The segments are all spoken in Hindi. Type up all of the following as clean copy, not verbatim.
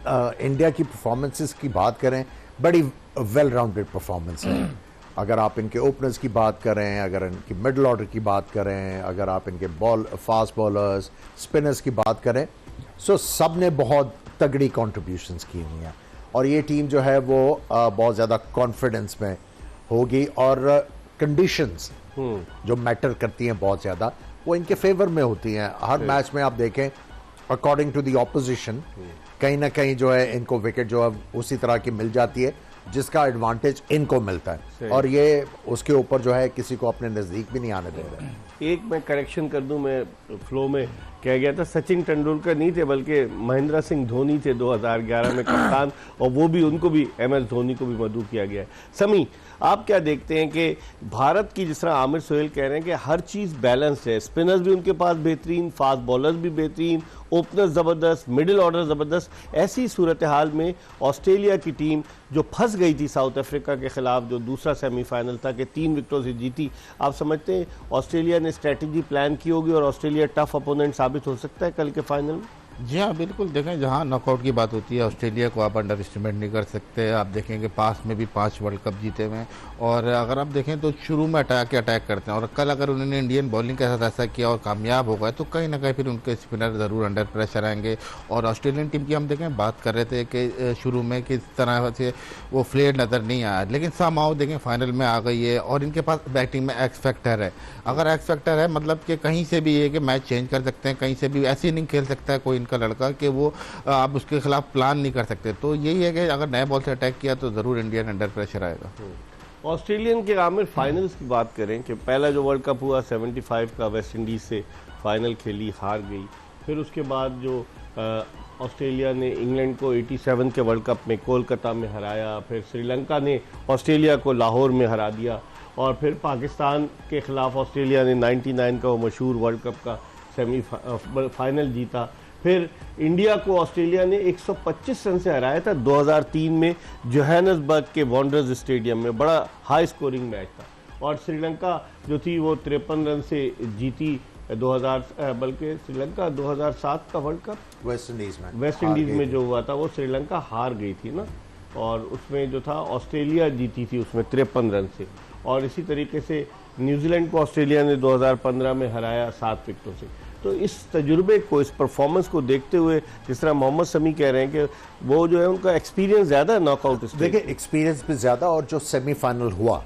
इंडिया की परफॉर्मेंसेस की बात करें, बड़ी वेल राउंडेड परफॉर्मेंस है। अगर आप इनके ओपनर्स की बात करें, अगर इनकी मिडल ऑर्डर की बात करें, अगर आप इनके फास्ट बॉलर्स, स्पिनर्स की बात करें, सो सब ने बहुत तगड़ी कॉन्ट्रीब्यूशंस की हुई हैं। और ये टीम जो है वो बहुत ज़्यादा कॉन्फिडेंस में होगी, और कंडीशंस जो मैटर करती हैं बहुत ज़्यादा, वो इनके फेवर में होती हैं। हर मैच में आप देखें, अकॉर्डिंग टू द ऑपोजिशन, कहीं ना कहीं जो है इनको विकेट जो है उसी तरह की मिल जाती है जिसका एडवांटेज इनको मिलता है, और ये उसके ऊपर जो है किसी को अपने नज़दीक भी नहीं आने दे रहे। एक मैं करेक्शन कर दूं, मैं फ्लो में कह गया था सचिन तेंदुलकर नहीं थे बल्कि महेंद्र सिंह धोनी थे 2011 में कप्तान, और वो भी उनको भी MS धोनी को भी मदऊ किया गया है। समी, आप क्या देखते हैं कि भारत की, जिस तरह आमिर सोहेल कह रहे हैं कि हर चीज़ बैलेंस्ड है, स्पिनर्स भी उनके पास बेहतरीन, फास्ट बॉलर्स भी बेहतरीन, ओपनर्स ज़बरदस्त, मिडिल ऑर्डर ज़बरदस्त, ऐसी सूरत हाल में ऑस्ट्रेलिया की टीम जो फंस गई थी साउथ अफ्रीका के खिलाफ, जो दूसरा सेमीफाइनल था कि 3 विकेटों से जीती, आप समझते हैं ऑस्ट्रेलिया ने स्ट्रेटजी प्लान की होगी और ऑस्ट्रेलिया टफ अपोनेंट साबित हो सकता है कल के फाइनल में? जी हाँ, बिल्कुल। देखें, जहाँ नॉकआउट की बात होती है, ऑस्ट्रेलिया को आप अंडर एस्टिमेट नहीं कर सकते। आप देखेंगे पास में भी 5 वर्ल्ड कप जीते हुए हैं, और अगर आप देखें तो शुरू में अटैक करते हैं, और कल अगर उन्होंने इंडियन बॉलिंग के साथ ऐसा किया और कामयाब हो गए तो कहीं ना कहीं फिर उनके स्पिनर ज़रूर अंडर प्रेशर आएंगे। और ऑस्ट्रेलियन टीम की हम देखें, बात कर रहे थे कि शुरू में किस तरह से वो फ्लेयर नज़र नहीं आया, लेकिन समहाउ देखें फाइनल में आ गई है, और इनके पास बैटिंग में एक्स फैक्टर है। अगर एक्स फैक्टर है मतलब कि कहीं से भी ये कि मैच चेंज कर सकते हैं, कहीं से भी ऐसी इनिंग खेल सकता है कोई इनका लड़का कि वो आप उसके खिलाफ प्लान नहीं कर सकते। तो यही है कि अगर नए बॉल से अटैक किया तो ज़रूर इंडियन अंडर प्रेशर आएगा। ऑस्ट्रेलियन के आमिर फाइनल्स की बात करें कि पहला जो वर्ल्ड कप हुआ 75 का, वेस्ट इंडीज़ से फाइनल खेली, हार गई। फिर उसके बाद जो ऑस्ट्रेलिया ने इंग्लैंड को 87 के वर्ल्ड कप में कोलकाता में हराया, फिर श्रीलंका ने ऑस्ट्रेलिया को लाहौर में हरा दिया, और फिर पाकिस्तान के ख़िलाफ़ ऑस्ट्रेलिया ने 99 का वो मशहूर वर्ल्ड कप का फाइनल जीता। फिर इंडिया को ऑस्ट्रेलिया ने 125 रन से हराया था 2003 में जोहान्सबर्ग के वॉन्डरर्स स्टेडियम में, बड़ा हाई स्कोरिंग मैच था। और श्रीलंका जो थी वो 53 रन से जीती 2000, बल्कि श्रीलंका 2007 का वर्ल्ड कप वेस्ट इंडीज़ में जो हुआ था वो श्रीलंका हार गई थी ना, और उसमें जो था ऑस्ट्रेलिया जीती थी उसमें 53 रन से। और इसी तरीके से न्यूजीलैंड को ऑस्ट्रेलिया ने 2015 में हराया 7 विकेटों से। तो इस तजुर्बे को, इस परफॉर्मेंस को देखते हुए, जिस तरह मोहम्मद समी कह रहे हैं कि वो जो है उनका एक्सपीरियंस ज़्यादा है नॉकआउट स्टेज। देखिए, एक्सपीरियंस भी ज़्यादा, और जो सेमीफाइनल हुआ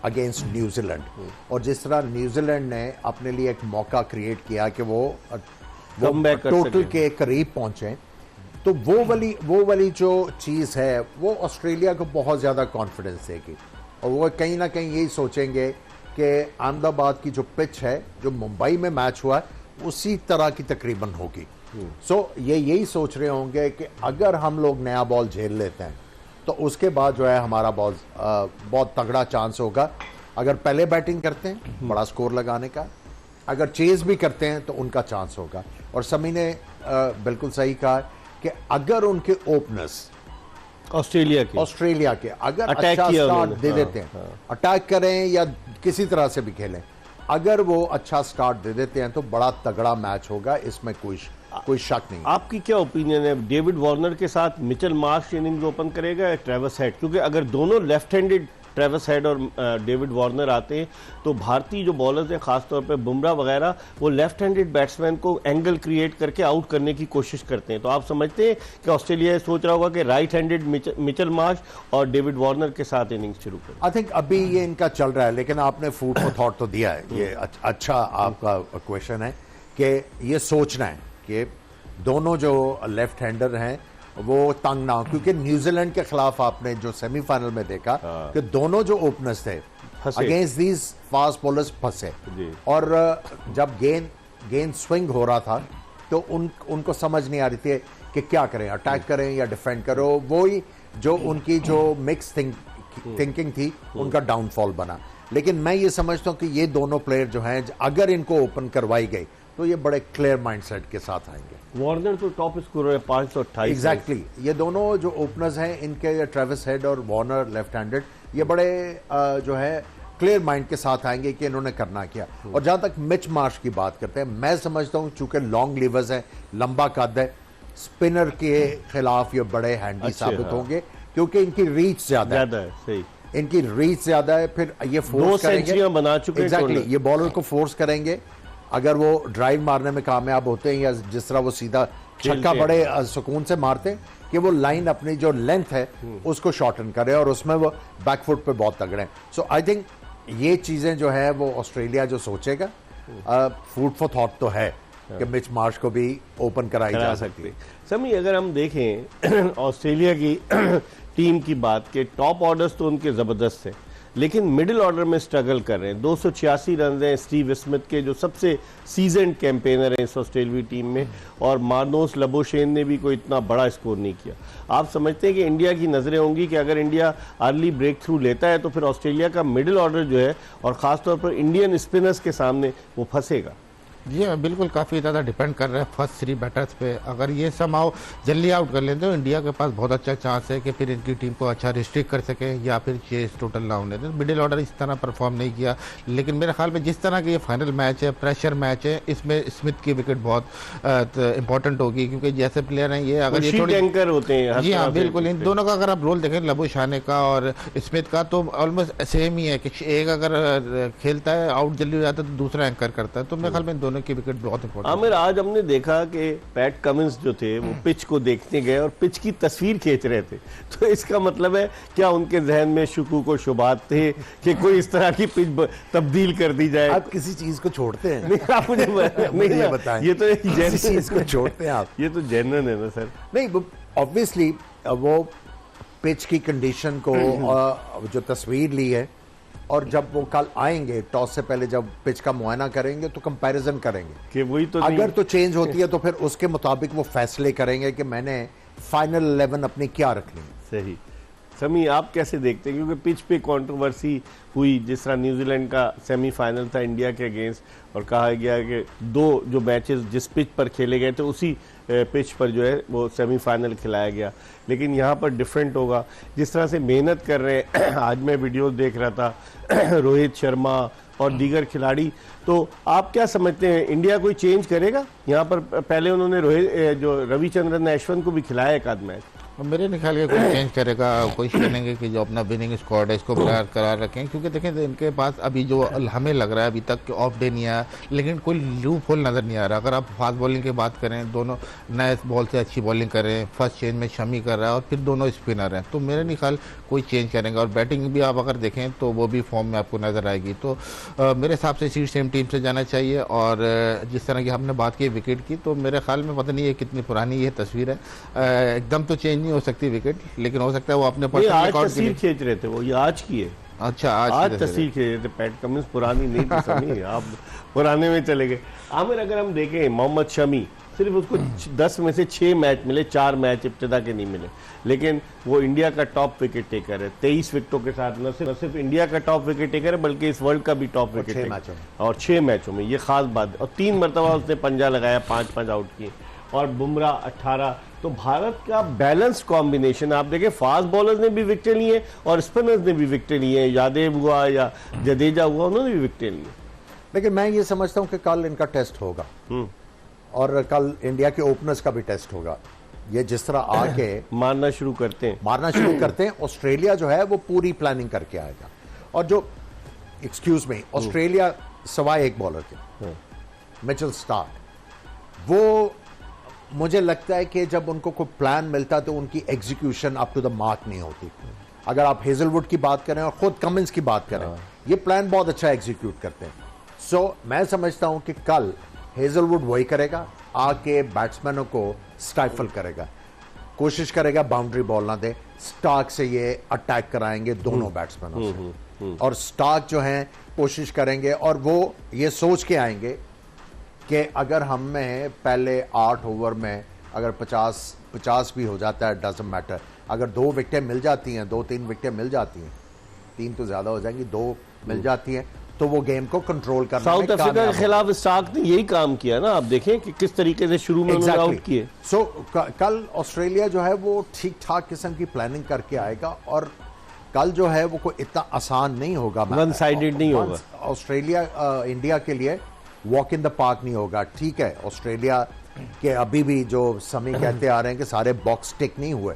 अगेंस्ट न्यूजीलैंड, और जिस तरह न्यूजीलैंड ने अपने लिए एक मौका क्रिएट किया कि वो टोटल के करीब पहुंचे, तो वो वाली जो चीज़ है वो ऑस्ट्रेलिया को बहुत ज़्यादा कॉन्फिडेंस देगी, और वो कहीं ना कहीं यही सोचेंगे कि अहमदाबाद की जो पिच है, जो मुंबई में मैच हुआ है, उसी तरह की तकरीबन होगी। सो ये यही सोच रहे होंगे कि अगर हम लोग नया बॉल झेल लेते हैं तो उसके बाद जो है हमारा बॉल बहुत तगड़ा चांस होगा। अगर पहले बैटिंग करते हैं बड़ा स्कोर लगाने का, अगर चेज भी करते हैं तो उनका चांस होगा। और समी ने बिल्कुल सही कहा कि अगर उनके ओपनर्स ऑस्ट्रेलिया के अगर अच्छा स्टार्ट दे देते हैं, अटैक करें या किसी तरह से भी खेलें, अगर वो अच्छा स्टार्ट दे देते हैं तो बड़ा तगड़ा मैच होगा, इसमें कोई शक नहीं। आपकी क्या ओपिनियन है, डेविड वार्नर के साथ मिचेल मार्श इनिंग्स ओपन करेगा या ट्रेविस हेड? क्योंकि अगर दोनों लेफ्ट हैंडेड ट्रेविस हेड और डेविड वार्नर आते हैं तो भारतीय जो बॉलर्स हैं, खासतौर पे बुमराह वगैरह, वो लेफ्ट हैंडेड बैट्समैन को एंगल क्रिएट करके आउट करने की कोशिश करते हैं। तो आप समझते हैं कि ऑस्ट्रेलिया सोच रहा होगा कि राइट हैंडेड मिचेल मार्श और डेविड वार्नर के साथ इनिंग्स शुरू करें? आई थिंक अभी ये इनका चल रहा है, लेकिन आपने फूड फॉर थॉट तो दिया है। ये अच्छा आपका क्वेश्चन है कि ये सोचना है कि दोनों जो लेफ्ट हैंडर हैं वो तंग ना हो, क्योंकि न्यूजीलैंड के खिलाफ आपने जो सेमीफाइनल में देखा कि दोनों जो ओपनर्स थे अगेंस्ट दीज फास्ट बॉलर्स फंसे, और जब गेंद स्विंग हो रहा था तो उनको समझ नहीं आ रही थी कि क्या करें, अटैक करें या डिफेंड करो। वही जो उनकी जो मिक्स थिंकिंग थी उनका डाउनफॉल बना। लेकिन मैं ये समझता हूँ कि ये दोनों प्लेयर जो हैं, अगर इनको ओपन करवाई गई तो ये बड़े क्लियर माइंडसेट के साथ आएंगे। वार्नर तो टॉप स्कोरर है 528। एग्जैक्टली, ये दोनों जो ओपनर्स हैं इनके, ट्रेविस हेड और वार्नर लेफ्ट हैंडेड, ये बड़े जो है क्लियर माइंड के साथ आएंगे कि इन्होंने करना क्या। और जहां तक मिच मार्श की बात करते हैं, मैं समझता हूं चूंकि लॉन्ग लीवर्स है, लंबा कद है, स्पिनर के खिलाफ ये बड़े हैंडी अच्छे, साबित हाँ। होंगे क्योंकि इनकी रीच ज्यादा है। सही। इनकी रीच ज्यादा है, फिर ये दो फोर्स करेंगे, सेंचुरियां बना चुके हैं एग्जैक्टली टोटल। ये बॉलर को फोर्स करेंगे। अगर वो ड्राइव मारने में कामयाब होते हैं या जिस तरह वो सीधा छक्का हैं। बड़े सुकून से मारते हैं कि वो लाइन अपनी जो लेंथ है उसको शॉर्टन करे और उसमें वो बैकफुट पे बहुत तगड़े हैं। सो आई थिंक ये चीजें जो है वो ऑस्ट्रेलिया जो सोचेगा, फूड फॉर थॉट तो है कि मिच मार्श को भी ओपन कराई जा सकती है। समी अगर हम देखें ऑस्ट्रेलिया की टीम की बात के टॉप ऑर्डर्स तो उनके ज़बरदस्त हैं, लेकिन मिडिल ऑर्डर में स्ट्रगल कर रहे हैं। 286 रन हैं स्टीव स्मिथ के, जो सबसे सीजन कैंपेनर हैं इस ऑस्ट्रेलियाई टीम में, और मार्नोस लबोशेन ने भी कोई इतना बड़ा स्कोर नहीं किया। आप समझते हैं कि इंडिया की नज़रें होंगी कि अगर इंडिया अर्ली ब्रेक थ्रू लेता है तो फिर ऑस्ट्रेलिया का मिडिल ऑर्डर जो है और ख़ासतौर पर इंडियन स्पिनर्स के सामने वो फंसेगा? जी हाँ, बिल्कुल काफ़ी ज़्यादा डिपेंड कर रहा है फर्स्ट 3 बैटर्स पे। अगर ये समाव जल्दी आउट कर लेते तो इंडिया के पास बहुत अच्छा चांस है कि फिर इनकी टीम को अच्छा रिस्ट्रिक्ट कर सके या फिर चेस टोटल ना होने दें। मिडिल ऑर्डर इस तरह परफॉर्म नहीं किया, लेकिन मेरे ख्याल में जिस तरह की ये फाइनल मैच है, प्रेशर मैच है, इसमें स्मिथ की विकेट बहुत इंपॉर्टेंट होगी, क्योंकि जैसे प्लेयर हैं ये, अगर ये थोड़ी एंकर होते हैं। जी हाँ बिल्कुल, इन दोनों का अगर आप रोल देखें, लबोशाने का और स्मिथ का, तो ऑलमोस्ट सेम ही है कि एक अगर खेलता है आउट जल्दी हो जाता है तो दूसरा एंकर करता है। तो मेरे ख्याल में इन दोनों की विकेट बहुत आमिर, आज हमने देखा कि पैट कमिंस जो थे वो पिच को देखने गए और पिच की तस्वीर खींच रहे थे, तो इसका मतलब है क्या उनके जहन में शुकूक और शुबात थे कि कोई इस तरह की पिच तब्दील कर दी जाए? आप किसी चीज को छोड़ते हैं? नहीं, आप मुझे नहीं बताएं। ये तो एक किसी चीज को छोड़ते हैं आप? ये तो जेन्युइन है ना सर? नहीं, ऑब्वियसली वो पिच की कंडीशन को जो तस्वीर ली है, और जब वो कल आएंगे टॉस से पहले जब पिच का मुआयना करेंगे तो कंपैरिजन करेंगे कि वही तो अगर तो चेंज होती है तो फिर उसके मुताबिक वो फैसले करेंगे कि मैंने फाइनल 11 अपनी क्या रखनी है। सही। समी, आप कैसे देखते हैं, क्योंकि पिच पे कंट्रोवर्सी हुई, जिस तरह न्यूजीलैंड का सेमीफाइनल था इंडिया के अगेंस्ट और कहा गया कि 2 जो मैचेस जिस पिच पर खेले गए थे उसी पिच पर जो है वो सेमीफाइनल खिलाया गया, लेकिन यहाँ पर डिफरेंट होगा। जिस तरह से मेहनत कर रहे हैं आज मैं वीडियोस देख रहा था रोहित शर्मा और दीगर खिलाड़ी, तो आप क्या समझते हैं इंडिया कोई चेंज करेगा यहाँ पर? पहले उन्होंने रोहित जो रविचंद्रन अश्विन को भी खिलाया एक आध मैच, और मेरे नहीं ख्याल कोई चेंज करेगा। कोशिश करेंगे कि जो अपना विनिंग स्क्वाड है इसको बरकरार रखें, क्योंकि देखें तो इनके पास अभी जो हमें लग रहा है अभी तक ऑफ डे नहीं आया, लेकिन कोई लूप होल नज़र नहीं आ रहा। अगर आप फास्ट बॉलिंग की बात करें, दोनों नए बॉल से अच्छी बॉलिंग कर रहे हैं, फर्स्ट चेंज में शमी कर रहा है और फिर दोनों स्पिनर हैं, तो मेरे नहीं ख्याल कोई चेंज करेंगे। और बैटिंग भी आप अगर देखें तो वो भी फॉर्म में आपको नज़र आएगी। तो मेरे हिसाब से इसी सेम टीम से जाना चाहिए। और जिस तरह की हमने बात की विकेट की, तो मेरे ख्याल में पता नहीं है कितनी पुरानी ये तस्वीर है, एकदम तो चेंज नहीं हो सकती विकेट, लेकिन हो सकता है वो अपने पर्सनल रिकॉर्ड के लिए खींच रहे थे वो, ये आज की है। अच्छा, आज तस्वीर खींच रहे थे। पैट कमिंस पुरानी नहीं थी सनी, आप पुराने में चले गए। आमिर, अगर हम देखें मोहम्मद शमी, सिर्फ उसको 10 में से 6 मैच मिले, 4 मैच इब्तिदा के नहीं मिले, लेकिन वो इंडिया का टॉप विकेट टेकर है 23 विकेटों के साथ। न सिर्फ इंडिया का टॉप विकेट टेकर है बल्कि इस वर्ल्ड का भी टॉप विकेट टेकर, और 6 मैचों में, ये खास बात। और 3 मरतबा उसने पंजा लगाया, 5-5 आउट किए, और बुमराह 18। तो भारत का बैलेंस कॉम्बिनेशन आप देखें, फास्ट बॉलर्स ने भी विकेट लिए और स्पिनर्स ने भी विकेट लिए, यादेव हुआ या जडेजा हुआ, उन्होंने भी विकेट लिए। लेकिन मैं ये समझता हूं कि कल इनका टेस्ट होगा और कल इंडिया के ओपनर्स का भी टेस्ट होगा। ये जिस तरह आके मारना शुरू करते हैं, ऑस्ट्रेलिया जो है वो पूरी प्लानिंग करके आएगा। और जो एक्सक्यूज मी, ऑस्ट्रेलिया सवाए एक बॉलर के मिचेल स्टार्क, वो मुझे लगता है कि जब उनको कोई प्लान मिलता तो उनकी execution up to the mark नहीं होती। अगर आप हेजलवुड की बात करें और खुद कमिंस की बात करें, ये प्लान बहुत अच्छा एग्जीक्यूट करते हैं। सो मैं समझता हूं कि कल हेजलवुड वही करेगा, आके बैट्समैनों को स्टाइफल करेगा, कोशिश करेगा बाउंड्री बॉल ना दे। स्टार्क से ये अटैक कराएंगे दोनों बैट्समैनों से, और स्टार्क जो हैं कोशिश करेंगे और वो ये सोच के आएंगे कि अगर हमें पहले 8 ओवर में अगर 50 भी हो जाता है, डजंट मैटर, अगर 2 विकेटें मिल जाती हैं, 2-3 विकेटें मिल जाती हैं, 3 तो ज्यादा हो जाएंगी, 2 मिल जाती हैं, तो वो गेम को कंट्रोल करना। साउथ अफ्रीका के खिलाफ स्टार्क ने यही काम किया ना, आप देखें कि किस तरीके से शुरू में उन्होंने आउट किए। सो कल ऑस्ट्रेलिया जो है वो ठीक ठाक किस्म की प्लानिंग करके आएगा, और कल जो है वो कोई इतना आसान नहीं होगा, वन साइडेड नहीं होगा। ऑस्ट्रेलिया इंडिया के लिए वॉक इन द पार्क नहीं होगा। ठीक है, ऑस्ट्रेलिया कि अभी भी जो समी कहते आ रहे हैं कि सारे बॉक्स टिक नहीं हुए,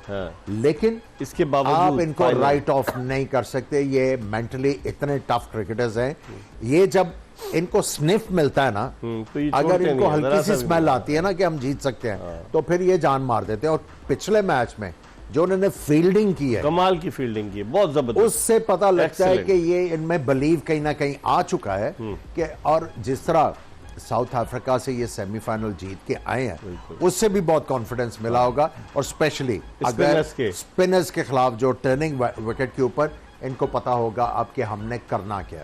लेकिन इसके बावजूद आप इनको राइट ऑफ नहीं कर सकते। ये मेंटली इतने टफ क्रिकेटर्स हैं, ये जब इनको स्निफ मिलता है ना, तो ये अगर छोड़ते इनको नहीं हैं, हल्की जरा सी सा भी स्मेल आती है ना कि हम जीत सकते हैं, तो फिर ये जान मार देते हैं। और पिछले मैच में जो उन्होंने फील्डिंग की है, कमाल की फील्डिंग की है, बहुत जबरदस्त। उससे पता लगता है Excellent. कि ये इनमें बिलीव कहीं ना कहीं आ चुका है कि, और जिस तरह साउथ अफ्रीका से ये सेमीफाइनल जीत के आए हैं, उससे भी बहुत कॉन्फिडेंस मिला होगा। और स्पेशली अगर स्पिनर्स के खिलाफ जो टर्निंग विकेट के ऊपर, इनको पता होगा अब कि हमने करना क्या है।